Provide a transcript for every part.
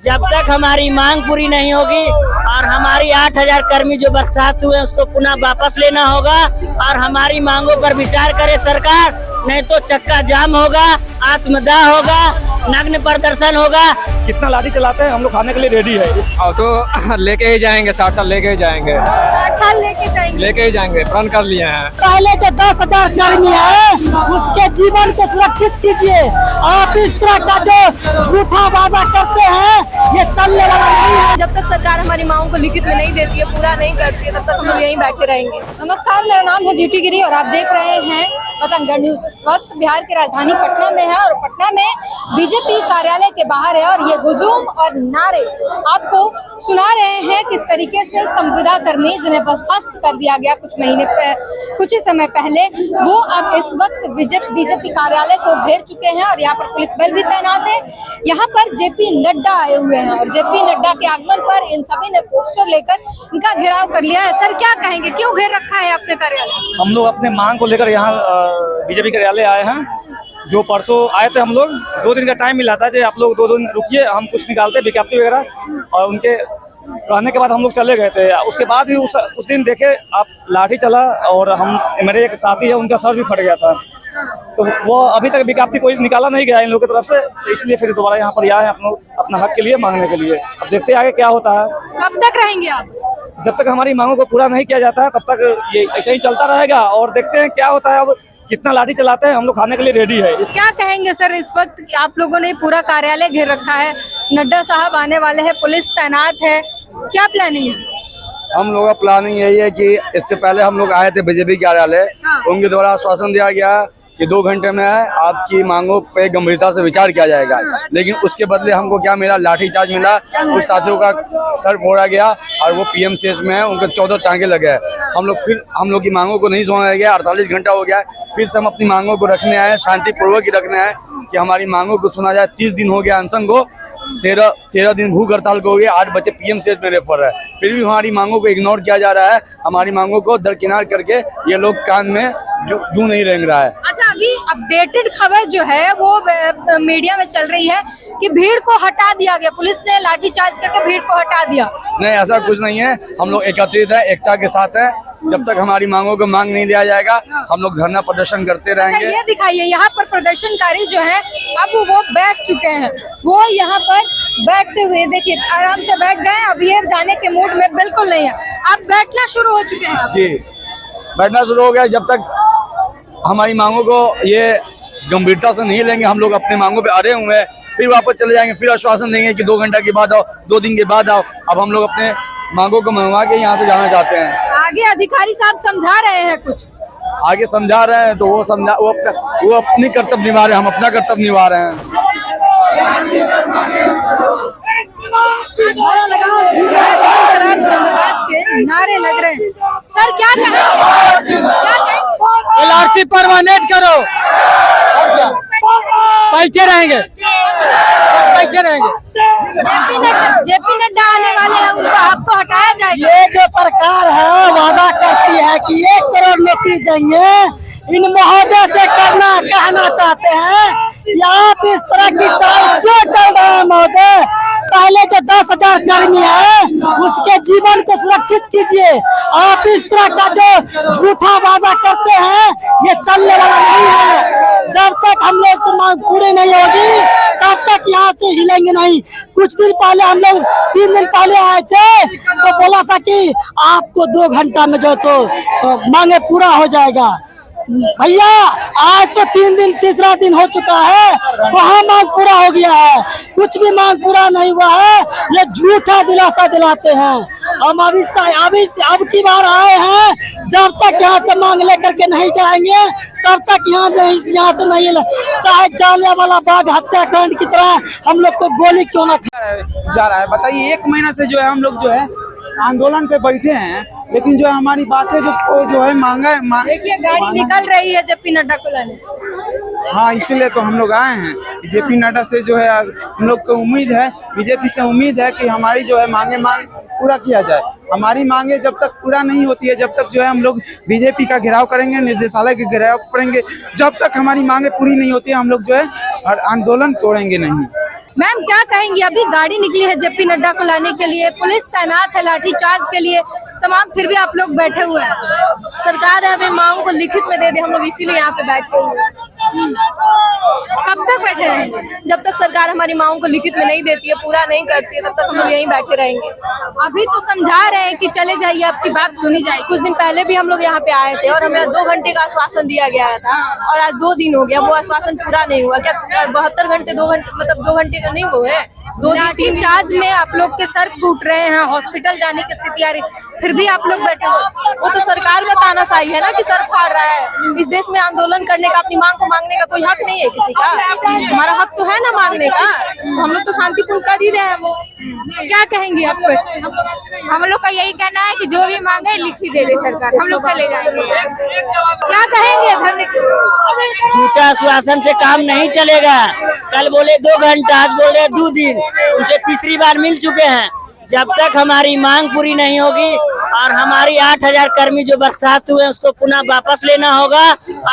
जब तक हमारी मांग पूरी नहीं होगी और हमारी 8,000 कर्मी जो बर्खास्त हुए उसको पुनः वापस लेना होगा और हमारी मांगों पर विचार करे सरकार, नहीं तो चक्का जाम होगा, आत्मदाह होगा, नग्न प्रदर्शन होगा। कितना लाठी चलाते हैं हम लोग खाने के लिए रेडी है। और तो लेके ही जाएंगे, 60 साल लेके ही जाएंगे, 60 साल लेके ही जाएंगे, प्रण कर लिए हैं। पहले जो 10,000 कर्मी है उसके जीवन को सुरक्षित कीजिए। आप इस तरह का जो झूठा वादा करते हैं ये चलने वाला नहीं है। जब तक सरकार हमारी मांगों को लिखित में नहीं देती है, पूरा नहीं करती है, तब तक हम लोग यहीं बैठे रहेंगे। नमस्कार, मेरा नाम है ब्यूटी गिरी और आप देख रहे हैं वतनगढ़ न्यूज। इस वक्त बिहार की राजधानी पटना में है और पटना में बीजेपी कार्यालय के बाहर है और ये हुजूम और नारे आपको सुना रहे हैं किस तरीके से संविदा कर्मी जिन्हें बर्खास्त कर दिया गया कुछ ही समय पहले, वो अब इस वक्त बीजेपी कार्यालय को घेर चुके हैं और यहाँ पर पुलिस बल भी तैनात है। यहाँ पर जेपी नड्डा आए हुए हैं और जेपी नड्डा के आगमन पर इन सभी ने पोस्टर लेकर इनका घेराव कर लिया है। सर, क्या कहेंगे, क्यों घेर रखा है अपने कार्यालय? हम लोग अपने मांग को लेकर यहाँ बीजेपी कार्यालय आए हैं। जो परसों आए थे हम लोग, 2 दिन का टाइम मिला था, आप लोग 2 दिन रुकिए, हम कुछ निकालते विज्ञप्ति वगैरह, और उनके कहने के बाद हम लोग चले गए थे। उसके बाद ही उस दिन देखे आप लाठी चला और मेरे एक साथी है उनका सर भी फट गया था। तो वो अभी तक विज्ञप्ति कोई निकाला नहीं गया इन लोगों की तरफ से, इसलिए फिर दोबारा यहाँ पर आए हैं अपना हक के लिए मांगने के लिए। अब देखते हैं आगे क्या होता है। कब तक रहेंगे आप? जब तक हमारी मांगों को पूरा नहीं किया जाता है तब तक ये ऐसे ही चलता रहेगा और देखते हैं क्या होता है। अब कितना लाठी चलाते हैं हम लोग खाने के लिए रेडी है। क्या कहेंगे सर, इस वक्त आप लोगों ने पूरा कार्यालय घेर रखा है, नड्डा साहब आने वाले हैं, पुलिस तैनात है, क्या प्लानिंग है? हम लोगों का प्लानिंग यही है कि इससे पहले हम लोग आए थे बीजेपी कार्यालय, उनके द्वारा आश्वासन दिया गया कि 2 घंटे में आपकी मांगों पे गंभीरता से विचार किया जाएगा, लेकिन उसके बदले हमको क्या मिला, लाठीचार्ज मिला। कुछ साथियों का सर फोड़ा गया और वो पीएमसीएच में है, उनके 14 टांगे लगे। हम लोग की मांगों को नहीं सुना गया। 48 घंटा हो गया, फिर से हम अपनी मांगों को रखने आए, शांतिपूर्वक ही रखने आए कि हमारी मांगों को सुना जाए। 30 दिन हो गया अनशन को, 13 दिन भूख हड़ताल को हो गया, 8 बच्चे पीएमसीएच में रेफर है, फिर भी हमारी मांगों को इग्नोर किया जा रहा है। हमारी मांगों को दरकिनार करके ये लोग कान में जू नहीं रेंग रहा है। अच्छा, अभी अपडेटेड खबर जो है वो मीडिया में चल रही है कि भीड़ को हटा दिया गया, पुलिस ने लाठीचार्ज करके भीड़ को हटा दिया। नहीं, ऐसा कुछ नहीं है। हम लोग एकत्रित है, एकता के साथ है। जब तक हमारी मांगों को मांग नहीं दिया जाएगा हम लोग धरना प्रदर्शन करते रहेंगे। अच्छा, ये दिखाइए, यहाँ पर प्रदर्शनकारी जो है अब वो बैठ चुके हैं, वो यहाँ पर बैठते हुए देखिए आराम से बैठ गए। अब ये जाने के मूड में बिल्कुल नहीं है, अब बैठना शुरू हो चुके हैं। जी, बैठना शुरू हो गया। जब तक हमारी मांगों को ये गंभीरता से नहीं लेंगे, हम लोग अपने मांगों पे अड़े हुए हैं, फिर वापस चले जाएंगे, फिर आश्वासन देंगे कि 2 घंटा के बाद आओ, 2 दिन के बाद आओ। अब हम लोग अपने मांगों को मंगवा के यहाँ से जाना चाहते हैं। आगे अधिकारी साहब समझा रहे हैं, कुछ आगे समझा रहे हैं तो वो अपनी कर्तव्य निभा रहे हैं, हम अपना कर्तव्य निभा रहे हैं। जिंदाबाद के नारे लग रहे हैं। सर, क्या कहेंगे? LRC परमानेंट करो, बैठे रहेंगे। जेपी नड्डा आने वाले हैं, उनको आपको हटाया जाएगा। ये जो सरकार है वादा करती है कि 1 करोड़ नौकरी देंगे, इन महोदय से कहना चाहते हैं या आप इस तरह की चाल क्यों चल रहे हैं महोदय? पहले जो 10,000 कर्मी है उसके जीवन को सुरक्षित कीजिए। आप इस तरह का जो झूठा वादा करते हैं ये चलने वाला नहीं है। जब तक हम लोग की मांग पूरी नहीं होगी तब तक यहाँ से हिलेंगे नहीं। कुछ दिन पहले हम लोग 3 दिन पहले आए थे तो बोला था कि आपको 2 घंटा में जो मांगे पूरा हो जाएगा। भैया आज तो 3 दिन, तीसरा दिन हो चुका है, वहाँ मांग पूरा हो गया है, कुछ भी मांग पूरा नहीं हुआ है। ये झूठा दिलासा दिलाते हैं। हम अब की बार आए हैं, जब तक यहाँ से मांग लेकर के नहीं जाएंगे तब तक यहाँ से नहीं, चाहे जाने वाला बाघ हत्याकांड की तरह हम लोग को गोली क्यों न जा रहा है। बताइए, 1 महीना से जो है हम लोग जो है आंदोलन पे बैठे हैं, लेकिन जो है हमारी बातें जो है मांगा देखिए गाड़ी निकल रही है जेपी नड्डा को लाने। हाँ, इसीलिए तो हम लोग आए हैं। जेपी नड्डा से जो है हम लोग को उम्मीद है, बीजेपी से उम्मीद है कि हमारी जो है मांग पूरा किया जाए। हमारी मांगे जब तक पूरा नहीं होती है, जब तक जो है हम लोग बीजेपी का घेराव करेंगे, निर्देशालय के घेराव करेंगे, जब तक हमारी मांगे पूरी नहीं होती है हम लोग जो है आंदोलन तोड़ेंगे नहीं। मैम क्या कहेंगी, अभी गाड़ी निकली है जेपी नड्डा को लाने के लिए, पुलिस तैनात है लाठी चार्ज के लिए तमाम, फिर भी आप लोग बैठे हुए हैं। सरकार है, हमें मांग को लिखित में दे दे, हम लोग इसीलिए यहाँ पे बैठे हुए हैं। कब तक बैठे रहेंगे? जब तक सरकार हमारी मांग को लिखित में नहीं देती है, पूरा नहीं करती है, तब तक हम लोग यहीं बैठे रहेंगे। अभी तो समझा रहे हैं कि चले जाइए, आपकी बात सुनी जाएगी। कुछ दिन पहले भी हम लोग यहाँ पे आए थे और हमें 2 घंटे का आश्वासन दिया गया था और आज 2 दिन हो गया, वो आश्वासन पूरा नहीं हुआ। क्या 72 घंटे 2 घंटे मतलब 2 घंटे का नहीं हुए? 2 लाठी चार्ज में आप लोग के सर फूट रहे हैं, हॉस्पिटल जाने की स्थिति आ रही, फिर भी आप लोग बैठे हुए। वो तो सरकार का तानाशाही है ना कि सर फाड़ रहा है। इस देश में आंदोलन करने का, अपनी मांग को मांगने का कोई हक नहीं है किसी का। हमारा हक तो है ना मांगने का, हम लोग तो शांतिपूर्ण कर ही रहे हैं। क्या कहेंगे आप? हम लोग का यही कहना है कि जो भी मांगे लिखी दे दे सरकार, हम लोग चले जाएंगे। क्या कहेंगे धरने के? झूठा आश्वासन से काम नहीं चलेगा। कल बोले 2 घंटा, आज बोल रहे 2 दिन, उनसे तीसरी बार मिल चुके हैं। जब तक हमारी मांग पूरी नहीं होगी और हमारी 8000 कर्मी जो बर्खास्त हुए उसको पुनः वापस लेना होगा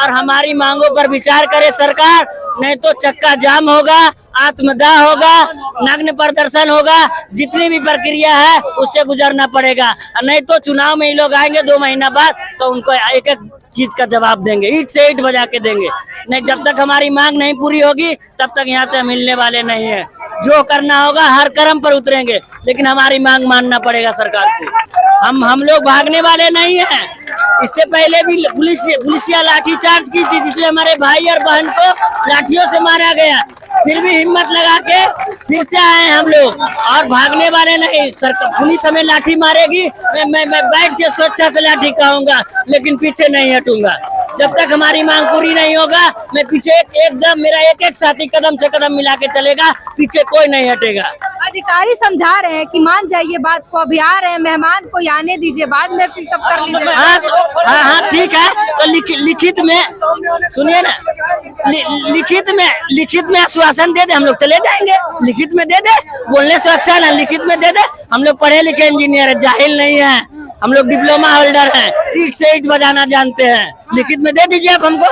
और हमारी मांगों पर विचार करे सरकार, नहीं तो चक्का जाम होगा, आत्मदाह होगा, नग्न प्रदर्शन होगा, जितनी भी प्रक्रिया है उससे गुजरना पड़ेगा। नहीं तो चुनाव में ये लोग आएंगे 2 महीना बाद तो उनको एक एक चीज का जवाब देंगे, ईंट से ईंट बजा के देंगे। नहीं, जब तक हमारी मांग नहीं पूरी होगी तब तक यहाँ से मिलने वाले नहीं है। जो करना होगा हर कदम पर उतरेंगे, लेकिन हमारी मांग मानना पड़ेगा सरकार को। हम लोग भागने वाले नहीं हैं। इससे पहले भी पुलिसिया लाठी चार्ज की थी, जिसमें हमारे भाई और बहन को लाठियों से मारा गया, फिर भी हिम्मत लगा के फिर से आए हम लोग और भागने वाले नहीं। सरकार पुलिस हमें लाठी मारेगी, मैं बैठ के स्वेच्छा से लाठी खाऊंगा, लेकिन पीछे नहीं हटूंगा। जब तक हमारी मांग पूरी नहीं होगा मैं पीछे एकदम, मेरा एक साथी कदम से कदम मिला के चलेगा, पीछे कोई नहीं हटेगा। अधिकारी समझा रहे हैं कि मान जाइए बात को, अभी आ रहे हैं, मेहमान को आने दीजिए, बाद में फिर सब कर लीजिए। हाँ ठीक है, तो लिखित में सुनिए ना, लिखित में आश्वासन दे दे, हम लोग चले जाएंगे। लिखित में दे दे, बोलने से अच्छा ना, लिखित में दे दे। हम लोग पढ़े लिखे इंजीनियर है, जाहिल नहीं है, हम लोग डिप्लोमा होल्डर हैं, ईंट से ईंट बजाना जानते हैं। लिखित में दे दीजिए आप हमको।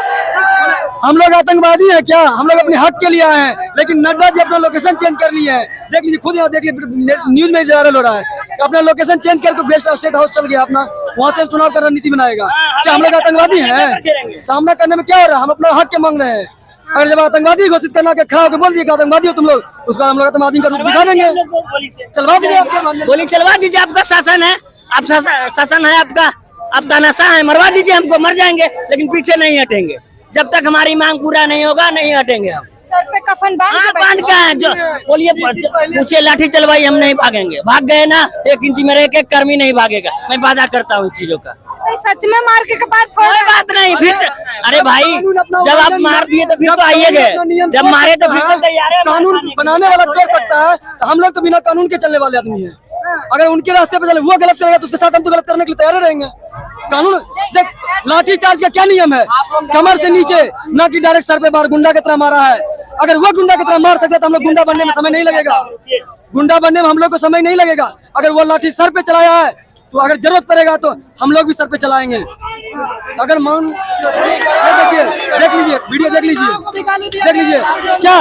हम लोग आतंकवादी हैं क्या? हम लोग अपने हक के लिए आए हैं, लेकिन नड्डा जी अपना लोकेशन चेंज कर लिए हैं। देख लीजिए, खुद यहाँ देख लीजिए, न्यूज में वायरल हो रहा है कि अपना लोकेशन चेंज करके गेस्ट स्टेट हाउस चल गया अपना, वहाँ से चुनाव का रणनीति बनाएगा। क्या हम लोग आतंकवादी हैं? सामना करने में क्या हो रहा है? हम अपना हक के मांग रहे हैं। अगर जब आतंकवादी घोषित करना के खड़ा होकर बोल दिए आतंकवादी हो तुम लोग, उसका हम लोग आतंकवादी का रूप दिखा देंगे। चलवा दीजिए, गोली चलवा दीजिए, आपका शासन है, आप शासन है आपका, आप तानाशाह है, मरवा दीजिए हमको, मर जाएंगे, लेकिन पीछे नहीं हटेंगे। जब तक हमारी मांग पूरा नहीं होगा नहीं हटेंगे हम। सर पे कफन बांध का है, जो बोलिए पूछे, लाठी चलवाई, हम नहीं भागेंगे। भाग गए ना 1 इंच मेरे एक कर्मी नहीं भागेगा, मैं वादा करता हूँ इस चीजों का। सच में मार के कपार फोड़? कोई बात नहीं, फिर से अरे भाई, जब आप मार दिए तो फिर तो आइए गए, जब मारे तो फिर तो तैयार है। कानून बनाने वाला कर सकता है, हम लोग तो बिना कानून के चलने वाले आदमी हैं। अगर उनके रास्ते पे चले, वो गलत करेगा तो उसके साथ हम तो गलत करने के लिए तैयार रहेंगे। कानून देख, लाठी चार्ज का क्या नियम है? कमर से नीचे, ना कि डायरेक्ट सर पे बार गुंडा की तरह मारा है। अगर वो गुंडा की तरह मार सकते तो हम लोग गुंडा बनने में समय नहीं लगेगा, गुंडा बनने में हम लोग को समय नहीं लगेगा। अगर वो लाठी सर पे चलाया है तो अगर जरूरत पड़ेगा तो हम लोग भी सर पे चलाएंगे। अगर मान देखिए, देख लीजिए वीडियो, देख लीजिए क्या,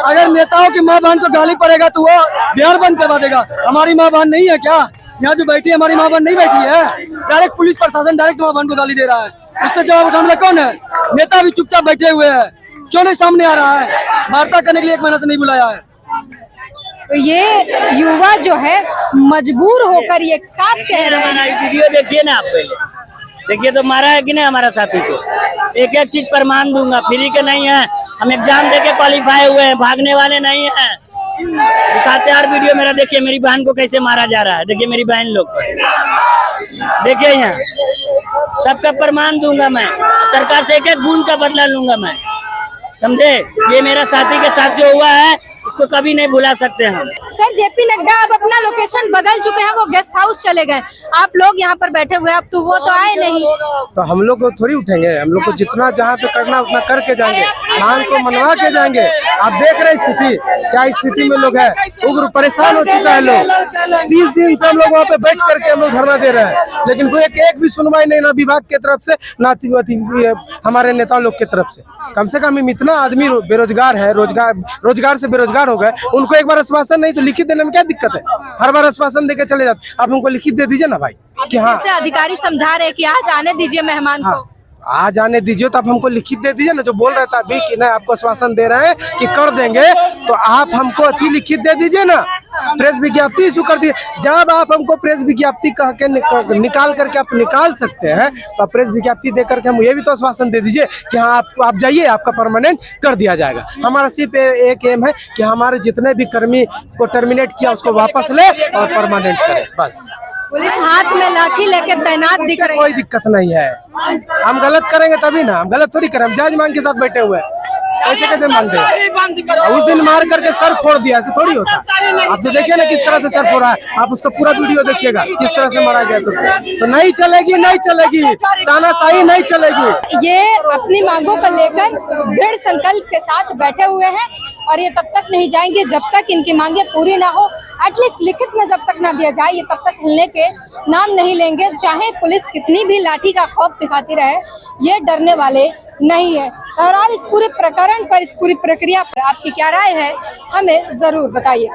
अगर नेताओं की माँ बहन को गाली पड़ेगा तो वो बिहार बंद करवा देगा। हमारी माँ बहन नहीं है क्या? यहाँ जो बैठी है हमारी माँ बहन नहीं बैठी है। डायरेक्ट पुलिस प्रशासन डायरेक्ट माँ बहन को गाली दे रहा है, उस पर जवाब उठाने वाला कौन है? नेता भी चुपचाप बैठे हुए हैं, क्यों नहीं सामने आ रहा है? वार्ता करने के लिए 1 महीना से नहीं बुलाया है। तो ये युवा जो है मजबूर होकर ये साफ कह रहे हैं। वीडियो देखिए ना आप, पहले देखिए तो मारा है कि नहीं हमारा साथी को। एक एक चीज प्रमाण दूंगा, फ्री के नहीं है, हम एग्जाम देके क्वालिफाई हुए हैं, भागने वाले नहीं है। दिखाते यार वीडियो मेरा, देखिए मेरी बहन को कैसे मारा जा रहा है, देखिए मेरी बहन लोग, देखिए यहाँ सबका प्रमाण दूंगा मैं, सरकार से एक एक बूंद का बदला लूंगा मैं, समझे? ये मेरा साथी के साथ जो हुआ है उसको कभी नहीं भुला सकते हम। सर जेपी नड्डा अब अपना लोकेशन बदल चुके हैं, वो गेस्ट हाउस चले गए, आप लोग यहाँ पर बैठे हुए, अब तो वो तो आए नहीं। तो हम लोग को थोड़ी उठेंगे, हम लोग को जितना जहाँ पे करना उतना करके जाएंगे, मांग को मनवा के जाएंगे। आप देख रहे स्थिति, क्या स्थिति में लोग है, उग्र परेशान हो चुका है लोग। 30 दिन से हम लोग वहाँ पे बैठ करके हम लोग धरना दे रहे हैं, लेकिन कोई एक भी सुनवाई नहीं, ना विभाग की तरफ से ना हमारे नेता लोग की तरफ से। कम हम इतना आदमी बेरोजगार है, रोजगार से बेरोजगार बेरोजगार हो गए, उनको एक बार आश्वासन नहीं तो लिखित देने में क्या दिक्कत है? हर बार आश्वासन देके चले जाते, आप हमको लिखित दे दीजिए ना भाई कि हाँ जैसे अधिकारी समझा रहे हैं कि आज आने दीजिए मेहमान को। आ जाने दीजिए, तो आप हमको लिखित दे दीजिए ना। जो बोल रहा था अभी कि नहीं आपको आश्वासन दे रहे हैं कि कर देंगे, तो आप हमको अति लिखित दे दीजिए ना, प्रेस विज्ञप्ति इशू कर दीजिए। जब आप हमको प्रेस विज्ञप्ति कह के निकाल करके आप निकाल सकते हैं, तो आप प्रेस विज्ञप्ति दे करके हम ये भी तो आश्वासन दे दीजिए कि हाँ आप जाइए, आपका परमानेंट कर दिया जाएगा। हमारा सिर्फ एक एम है कि हमारे जितने भी कर्मी को टर्मिनेट किया उसको वापस ले और परमानेंट करे, बस। पुलिस हाथ में लाठी लेके तैनात दिख रही कोई है। दिक्कत नहीं है, हम गलत करेंगे तभी ना, हम गलत थोड़ी करें, हम जायज मांग के साथ बैठे हुए हैं, ऐसे मांगते हैं? उस दिन मार करके सर फोड़ दिया, ऐसे थोड़ी होता। आप तो देखिए ना किस तरह से सर फोड़ा है, आप उसका पूरा वीडियो देखिएगा किस तरह से मारा गया सबको। तो नहीं चलेगी, नहीं चलेगी, तानाशाही नहीं चलेगी। ये अपनी मांगों को लेकर दृढ़ संकल्प के साथ बैठे हुए हैं और ये तब तक नहीं जाएंगे जब तक इनकी मांगे पूरी ना हो। एटलीस्ट लिखित में जब तक ना दिया जाए ये तब तक हिलने के नाम नहीं लेंगे, चाहे पुलिस कितनी भी लाठी का खौफ दिखाती रहे, ये डरने वाले नहीं है। और आप इस पूरे प्रकरण पर, इस पूरी प्रक्रिया पर आपकी क्या राय है, हमें जरूर बताइए।